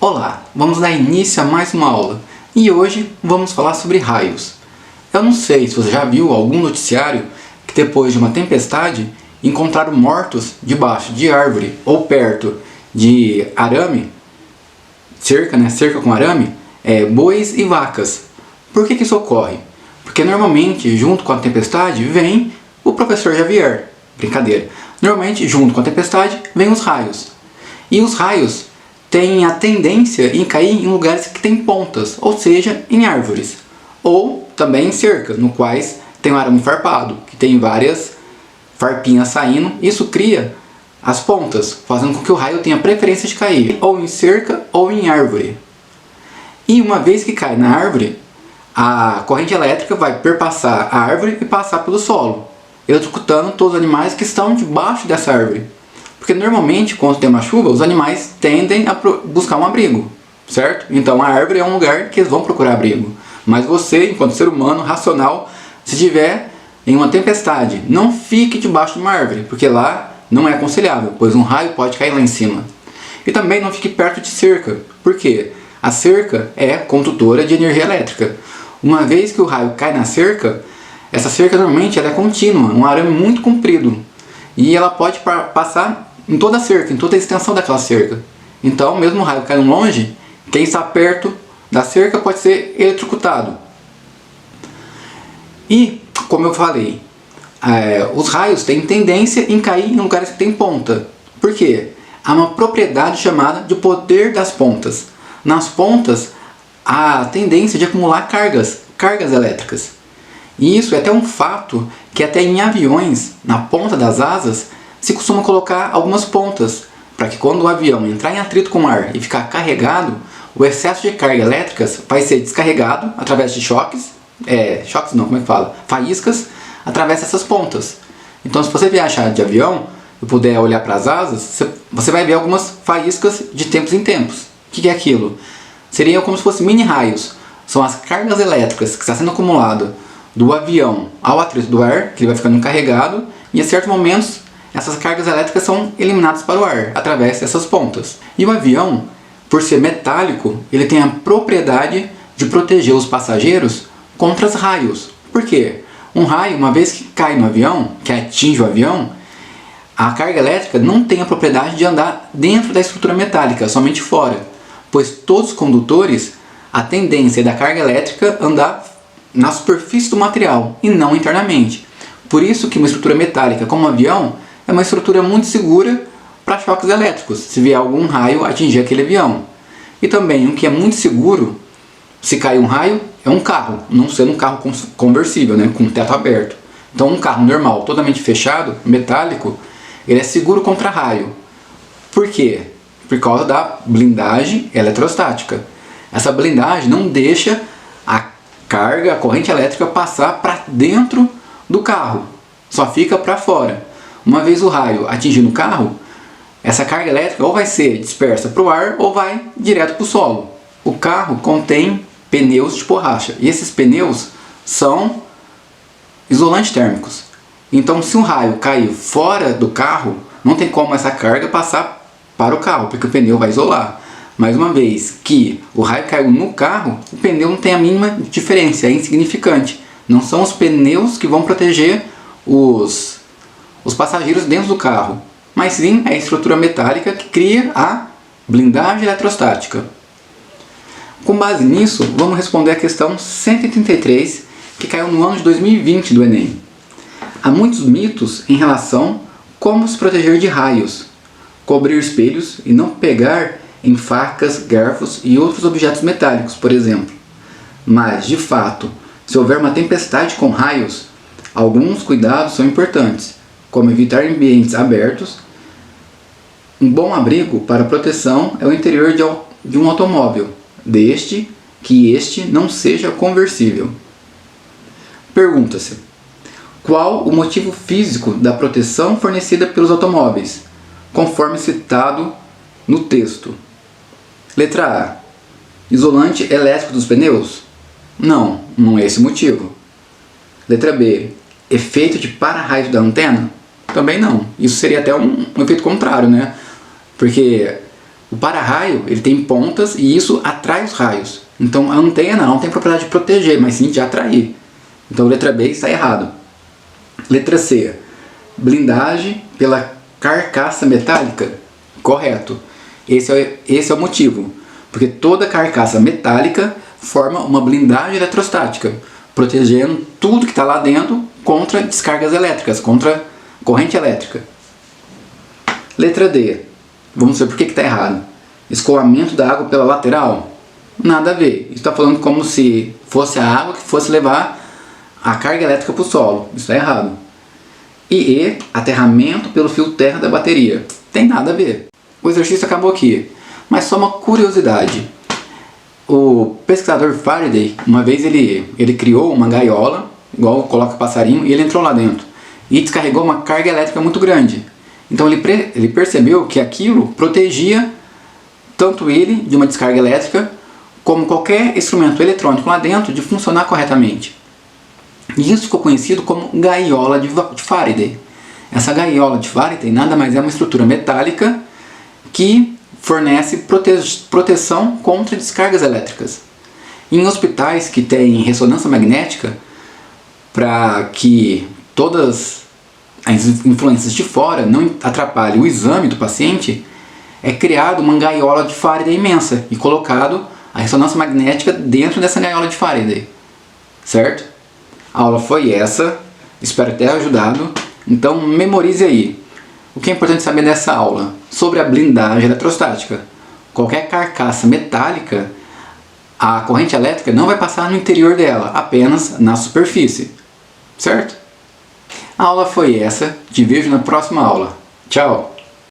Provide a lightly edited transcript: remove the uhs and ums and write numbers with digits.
Olá, vamos dar início a mais uma aula e hoje vamos falar sobre raios. Eu não sei se você já viu algum noticiário que depois de uma tempestade encontraram mortos debaixo de árvore ou perto de arame, cerca com arame, bois e vacas. Por que isso ocorre? Porque normalmente junto com a tempestade vem o professor Xavier. Brincadeira. Normalmente junto com a tempestade vem os raios. E os raios têm a tendência em cair em lugares que têm pontas, ou seja, em árvores. Ou também em cercas, no quais tem um arame farpado, que tem várias farpinhas saindo. Isso cria as pontas, fazendo com que o raio tenha preferência de cair ou em cerca ou em árvore. E uma vez que cai na árvore, a corrente elétrica vai perpassar a árvore e passar pelo solo, eletrocutando todos os animais que estão debaixo dessa árvore. Porque normalmente, quando tem uma chuva, os animais tendem a buscar um abrigo, certo? Então a árvore é um lugar que eles vão procurar abrigo. Mas você, enquanto ser humano racional, se estiver em uma tempestade, não fique debaixo de uma árvore, porque lá não é aconselhável, pois um raio pode cair lá em cima. E também não fique perto de cerca, porque a cerca é condutora de energia elétrica. Uma vez que o raio cai na cerca, essa cerca normalmente ela é contínua, um arame muito comprido. E ela pode passar em toda a cerca, em toda a extensão daquela cerca. Então, mesmo o raio caindo longe, quem está perto da cerca pode ser eletrocutado. E, como eu falei, os raios têm tendência em cair em lugares que têm ponta. Por quê? Há uma propriedade chamada de poder das pontas. Nas pontas, há a tendência de acumular cargas elétricas. E isso é até um fato que até em aviões, na ponta das asas, se costuma colocar algumas pontas, para que quando o avião entrar em atrito com o ar e ficar carregado, o excesso de carga elétrica vai ser descarregado através de faíscas, através dessas pontas. Então, se você viajar de avião e puder olhar para as asas, você vai ver algumas faíscas de tempos em tempos. O que é aquilo? Seria como se fossem mini raios. São as cargas elétricas que está sendo acumulado do avião ao atrito do ar, que ele vai ficando carregado, e a certos momentos essas cargas elétricas são eliminadas para o ar, através dessas pontas. E o avião, por ser metálico, ele tem a propriedade de proteger os passageiros contra os raios. Por quê? Um raio, uma vez que cai no avião, que atinge o avião, a carga elétrica não tem a propriedade de andar dentro da estrutura metálica, somente fora. Pois todos os condutores, a tendência da carga elétrica andar na superfície do material e não internamente. Por isso que uma estrutura metálica como um avião é uma estrutura muito segura para choques elétricos, se vier algum raio atingir aquele avião. E também o que é muito seguro, se cair um raio, é um carro, não sendo um carro conversível, com teto aberto. Então um carro normal, totalmente fechado, metálico, ele é seguro contra raio. Por quê? Por causa da blindagem eletrostática. Essa blindagem não deixa a corrente elétrica passar para dentro do carro, só fica para fora. Uma vez o raio atingindo o carro, essa carga elétrica ou vai ser dispersa para o ar ou vai direto para o solo. O carro contém pneus de borracha e esses pneus são isolantes térmicos. Então, se um raio cair fora do carro, não tem como essa carga passar para o carro, porque o pneu vai isolar. Mas uma vez que o raio caiu no carro, o pneu não tem a mínima diferença, é insignificante. Não são os pneus que vão proteger os passageiros dentro do carro, mas sim a estrutura metálica que cria a blindagem eletrostática. Com base nisso, vamos responder a questão 133, que caiu no ano de 2020 do Enem. Há muitos mitos em relação a como se proteger de raios, cobrir espelhos e não pegar em facas, garfos e outros objetos metálicos, por exemplo. Mas, de fato, se houver uma tempestade com raios, alguns cuidados são importantes, como evitar ambientes abertos. Um bom abrigo para proteção é o interior de um automóvel, desde que este não seja conversível. Pergunta-se: qual o motivo físico da proteção fornecida pelos automóveis, conforme citado no texto? Letra A. Isolante elétrico dos pneus? Não é esse o motivo. Letra B. Efeito de para-raio da antena? Também não. Isso seria até um efeito contrário, Porque O para-raio, ele tem pontas e isso atrai os raios. Então a antena não tem propriedade de proteger, mas sim de atrair. Então letra B está errado. Letra C, blindagem pela carcaça metálica. Correto. Esse é o motivo. Porque toda carcaça metálica forma uma blindagem eletrostática, protegendo tudo que está lá dentro contra descargas elétricas, contra corrente elétrica. Letra D. Vamos ver por que está errado. Escoamento da água pela lateral? Nada a ver. Isso está falando como se fosse a água que fosse levar a carga elétrica para o solo. Isso está errado. E aterramento pelo fio terra da bateria? Tem nada a ver. O exercício acabou aqui. Mas só uma curiosidade. O pesquisador Faraday, uma vez ele criou uma gaiola, igual coloca passarinho, e ele entrou lá dentro. E descarregou uma carga elétrica muito grande. Então ele percebeu que aquilo protegia tanto ele de uma descarga elétrica, como qualquer instrumento eletrônico lá dentro de funcionar corretamente. E isso ficou conhecido como gaiola de Faraday. Essa gaiola de Faraday nada mais é uma estrutura metálica que fornece proteção contra descargas elétricas. Em hospitais que têm ressonância magnética, para que todas as influências de fora não atrapalhem o exame do paciente, é criado uma gaiola de Faraday imensa e colocado a ressonância magnética dentro dessa gaiola de Faraday. Certo? A aula foi essa, espero ter ajudado. Então memorize aí. O que é importante saber dessa aula? Sobre a blindagem eletrostática. Qualquer carcaça metálica, a corrente elétrica não vai passar no interior dela, apenas na superfície. Certo? A aula foi essa, te vejo na próxima aula. Tchau!